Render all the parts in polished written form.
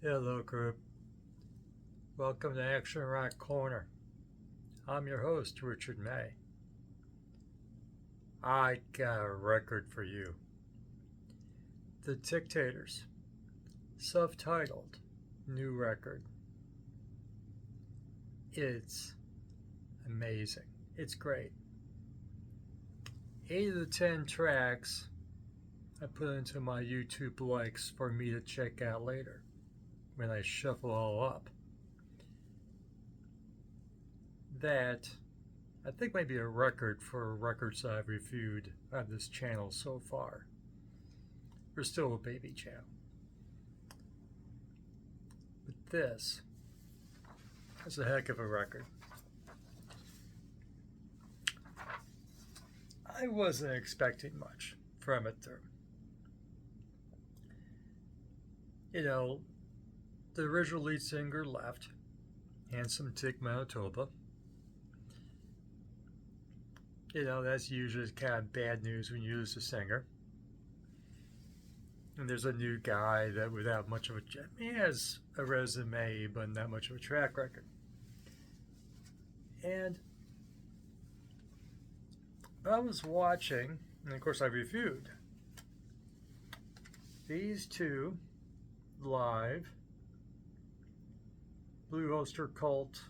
Hello, group. Welcome to Action Rock Corner. I'm your host, Richard May. I got a record for you. The Dictators, self-titled, new record. It's amazing. It's great. 8 of the 10 tracks I put into my YouTube likes for me to check out later when I shuffle all up. That I think might be a record for records I've reviewed on this channel so far. We're still a baby channel. But this is a heck of a record. I wasn't expecting much from it though. The original lead singer left, Handsome Dick Manitoba. That's usually kind of bad news when you lose a singer. And there's a new guy that without much of he has a resume, but not much of a track record. And I was watching, and of course I reviewed these two live Blue Oyster Cult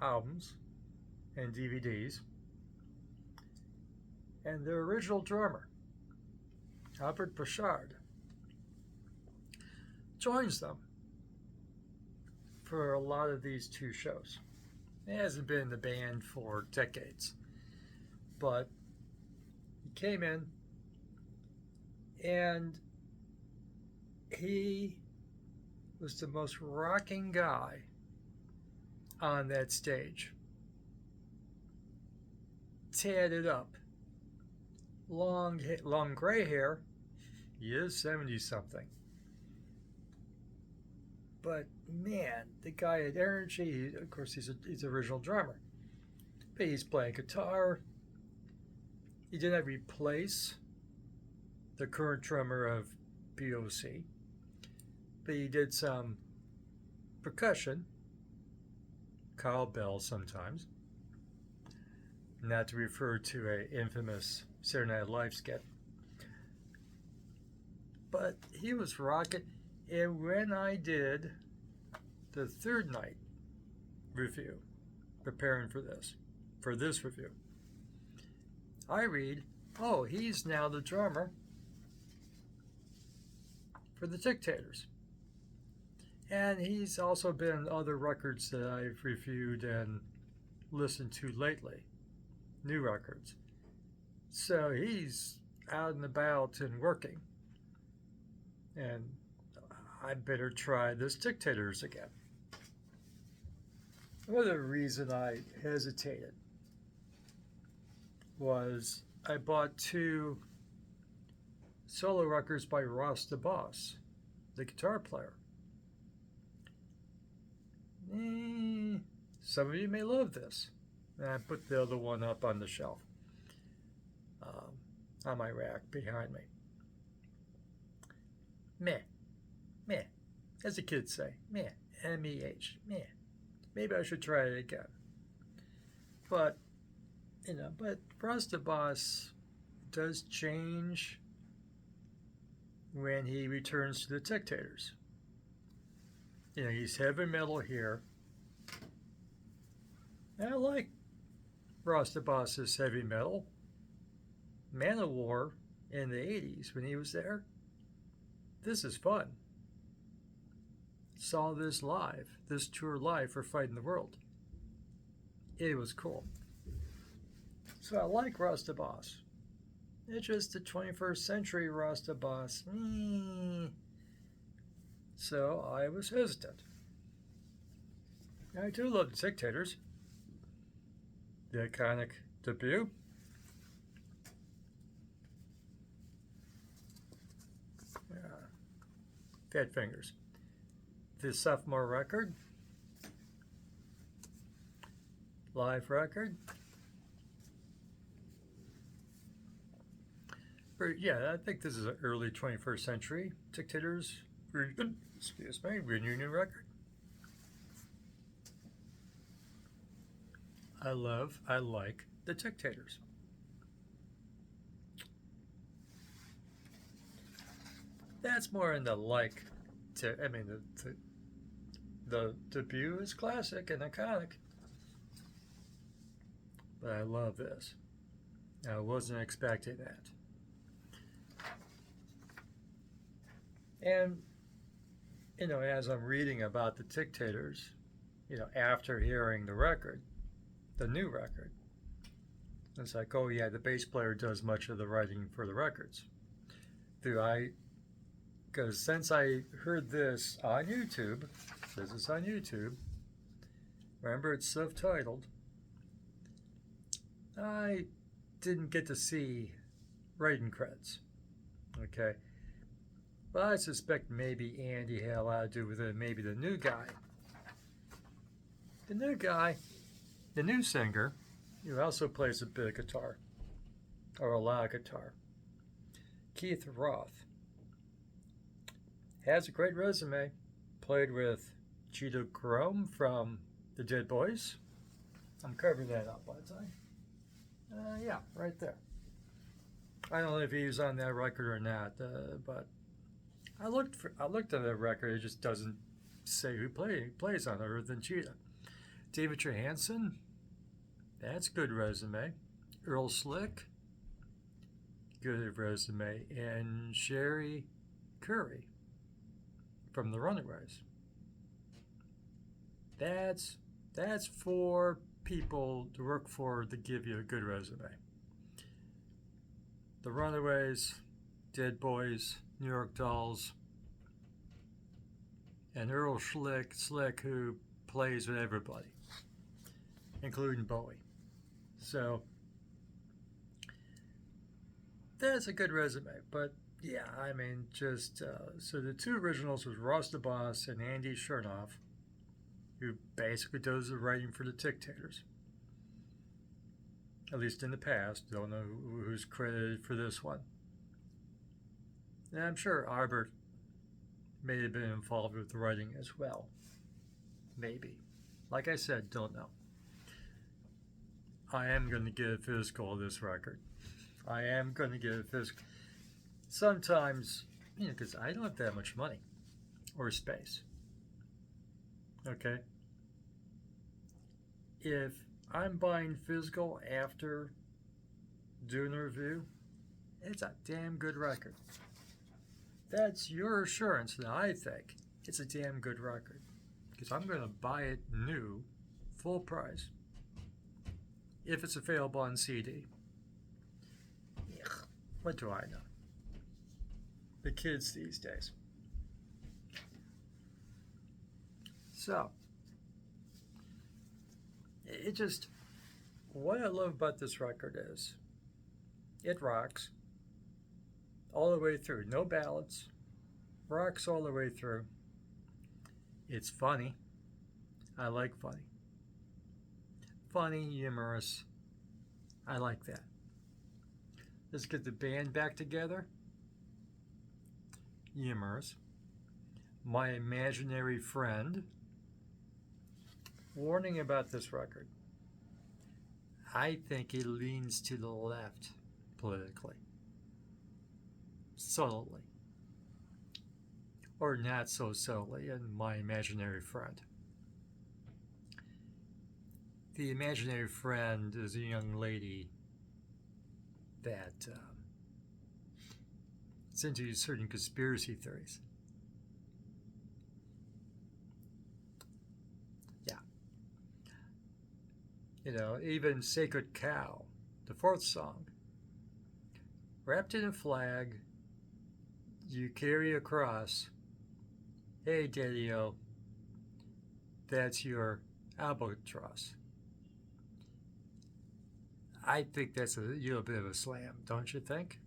albums and DVDs, and their original drummer, Albert Bouchard, joins them for a lot of these two shows. He hasn't been in the band for decades, but he came in and he was the most rocking guy on that stage. Tatted up, long gray hair. He is 70-something. But man, the guy had energy. Of course, he's an original drummer. But he's playing guitar. He didn't replace the current drummer of BOC, but he did some percussion, cowbell sometimes, not to refer to an infamous Saturday Night Live skit. But he was rocking. And when I did the third night review, preparing for this review, I read, oh, he's now the drummer for the Dictators. And he's also been in other records that I've reviewed and listened to lately. New records. So he's out and about and working. And I better try this Dictators again. Another reason I hesitated was I bought 2 solo records by Ross the Boss, the guitar player. Some of you may love this. And I put the other one up on the shelf, on my rack behind me. Meh, as the kids say, meh, M-E-H, meh. Maybe I should try it again. But Ross the Boss does change when he returns to the Dictators. He's heavy metal here. And I like Ross the Boss's heavy metal. Manowar in the 80s when he was there. This is fun. Saw this tour live for Fighting the World. It was cool. So I like Ross the Boss. It's just the 21st century Ross the Boss. So I was hesitant. I do love the Dictators. The iconic debut. Fat Fingers. The sophomore record. Live record. Yeah, I think this is an early 21st century Dictators excuse me, reunion record. I like the Dictators. That's more in the like to, I mean, the debut is classic and iconic. But I love this. I wasn't expecting that. And, as I'm reading about the Dictators, after hearing the new record, it's like, oh yeah, the bass player does much of the writing for the records. Because since I heard this on YouTube, remember it's subtitled, I didn't get to see writing credits. Okay. But I suspect maybe Andy had a lot to do with it. Maybe the new guy, the new singer, who also plays a bit of guitar, or a lot of guitar, Keith Roth, has a great resume. Played with Cheetah Chrome from the Dead Boys. I'm covering that up, aren't I? Yeah, right there. I don't know if he was on that record or not, but I looked at the record. It just doesn't say who plays on it other than Cheetah. David Johansen, that's good resume. Earl Slick, good resume, and Sherry Curry from the Runaways. That's 4 people to work for to give you a good resume. The Runaways, Dead Boys, New York Dolls, and Earl Slick, who plays with everybody, including Bowie. So that's a good resume. But yeah, I mean, just so the 2 originals was Ross the Boss and Andy Chernoff, who basically does the writing for the Dictators. At least in the past. Don't know who's credited for this one. And I'm sure Albert may have been involved with the writing as well. Maybe. Like I said, don't know. I am going to get a physical of this record. I am going to get a physical. Sometimes, because I don't have that much money or space. Okay? If I'm buying physical after doing a review, it's a damn good record. That's your assurance that I think it's a damn good record. Because I'm going to buy it new, full price, if it's available on CD. Ugh, what do I know? The kids these days. So, what I love about this record is, it rocks all the way through. No ballads. Rocks all the way through. It's funny. I like funny. Funny, humorous. I like that. Let's get the band back together. Humorous. My Imaginary Friend. Warning about this record. I think it leans to the left politically. Subtly. Or not so subtly in My Imaginary Friend. The imaginary friend is a young lady that is into certain conspiracy theories. Yeah. Even Sacred Cow, the 4th song. Wrapped in a flag, you carry a cross. Hey, Daddy-O, that's your albatross. I think that's a little bit of a slam, don't you think?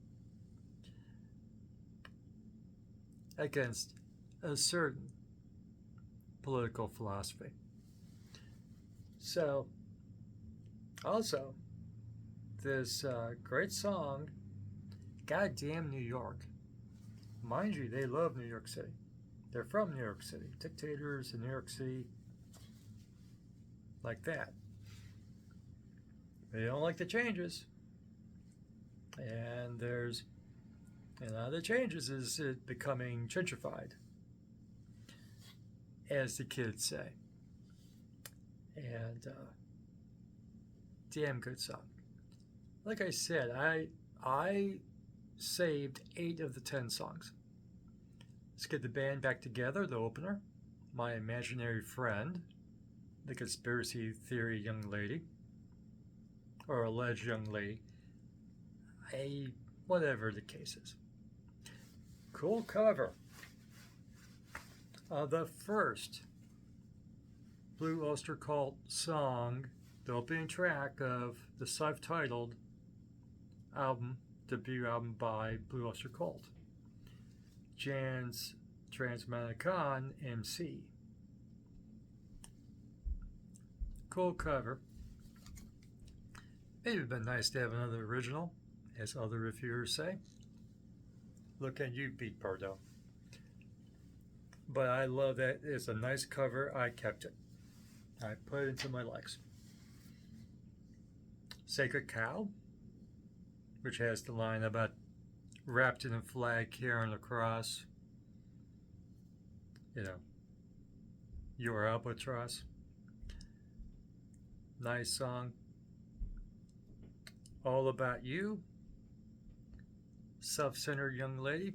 Against a certain political philosophy. So, also, this great song, Goddamn New York. Mind you, they love New York City. They're from New York City. Dictators in New York City, like that. They don't like the changes. And there's, and one of the changes is it becoming gentrified, as the kids say. And damn good song. Like I said, I saved 8 of the 10 songs. Let's get the band back together. The opener, My Imaginary Friend, the conspiracy theory young lady, or alleged young lady, whatever the case is. Cool cover of the first Blue Oyster Cult song, the opening track of the self-titled album, debut album by Blue Oyster Cult. Jan's Transmanicon MC. Cool cover. Maybe it'd been nice to have another original, as other reviewers say. Look at you, Pete Pardo. But I love that. It's a nice cover. I kept it. I put it into my likes. Sacred Cow, which has the line about wrapped in a flag carrying a cross. You know, your albatross. Nice song. All About You. Self-centered young lady.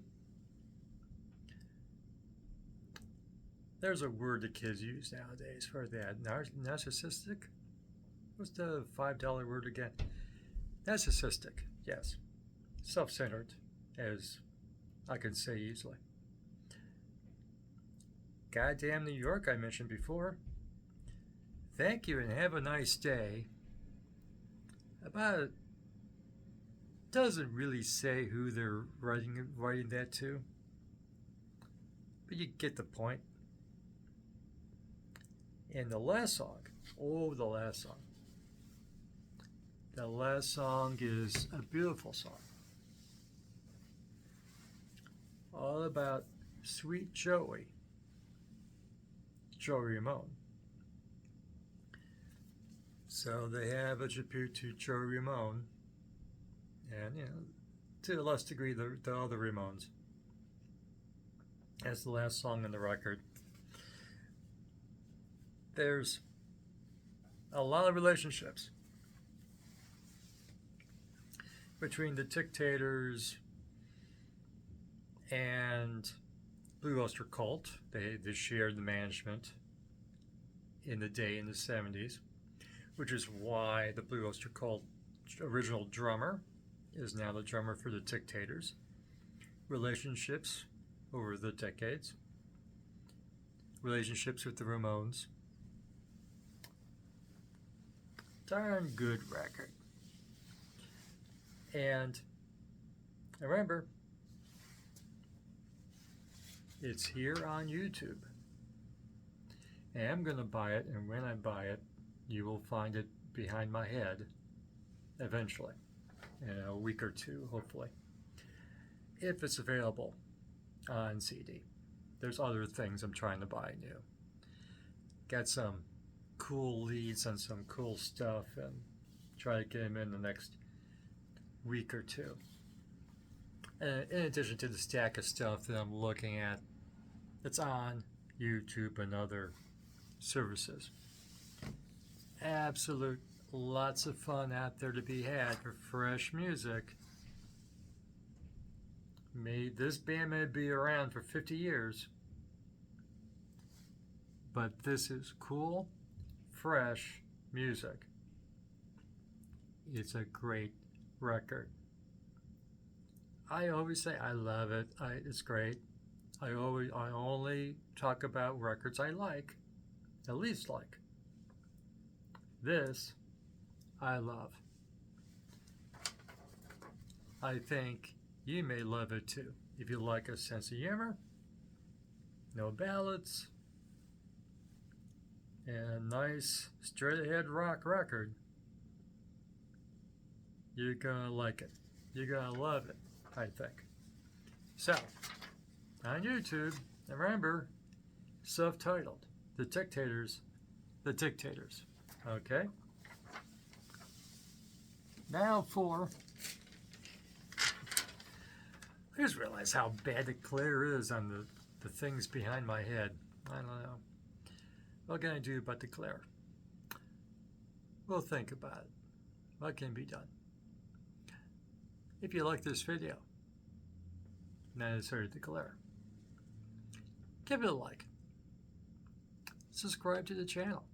There's a word the kids use nowadays for that. Narcissistic? What's the $5 word again? Narcissistic, yes. Self-centered, as I can say easily. Goddamn New York, I mentioned before. Thank you and have a nice day. About doesn't really say who they're writing that to, but you get the point. And the last song, the last song. The last song is a beautiful song. All about Sweet Joey, Joey Ramone. So they have a tribute to Joey Ramone, and to a less degree the other Ramones. That's the last song on the record. There's a lot of relationships between the Dictators and Blue Oyster Cult. They shared the management in the 70s, which is why the Blue Oyster Cult original drummer is now the drummer for the Dictators. Relationships over the decades. Relationships with the Ramones. Darn good record. And remember, it's here on YouTube. And I'm going to buy it, and when I buy it, you will find it behind my head eventually, in a week or two, hopefully, if it's available on CD. There's other things I'm trying to buy new. Got some cool leads on some cool stuff, and try to get them in the next week or two. And in addition to the stack of stuff that I'm looking at that's on YouTube and other services. Absolute lots of fun out there to be had for fresh music. This band may be around for 50 years, but this is cool, fresh music. It's a great record. I always say I love it. It's great. I only talk about records I like, at least like. This I love. I think you may love it too. If you like a sense of humor, no ballads, and a nice straight ahead rock record, you're gonna like it. You're gonna love it, I think. So, on YouTube, And remember, self-titled, The Dictators, The Dictators. Okay? Now for... I just realized how bad the glare is on the things behind my head. I don't know. What can I do about the glare? We'll think about it. What can be done? If you like this video, not necessarily the glare, give it a like. Subscribe to the channel.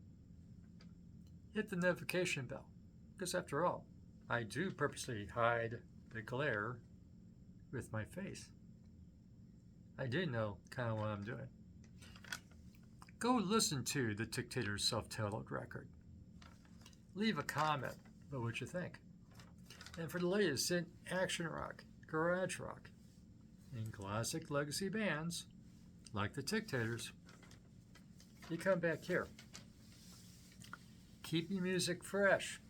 Hit the notification bell, because after all, I do purposely hide the glare with my face. I do know kind of what I'm doing. Go listen to the Dictators' self-titled record. Leave a comment about what you think. And for the latest in action rock, garage rock, and classic legacy bands like the Dictators, you come back here. Keep your music fresh.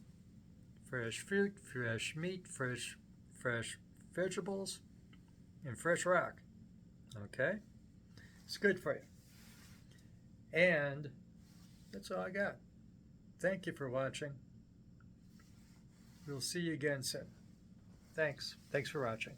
Fresh fruit, fresh meat, fresh vegetables, and fresh rock. Okay? It's good for you. And that's all I got. Thank you for watching. We'll see you again soon. Thanks. Thanks for watching.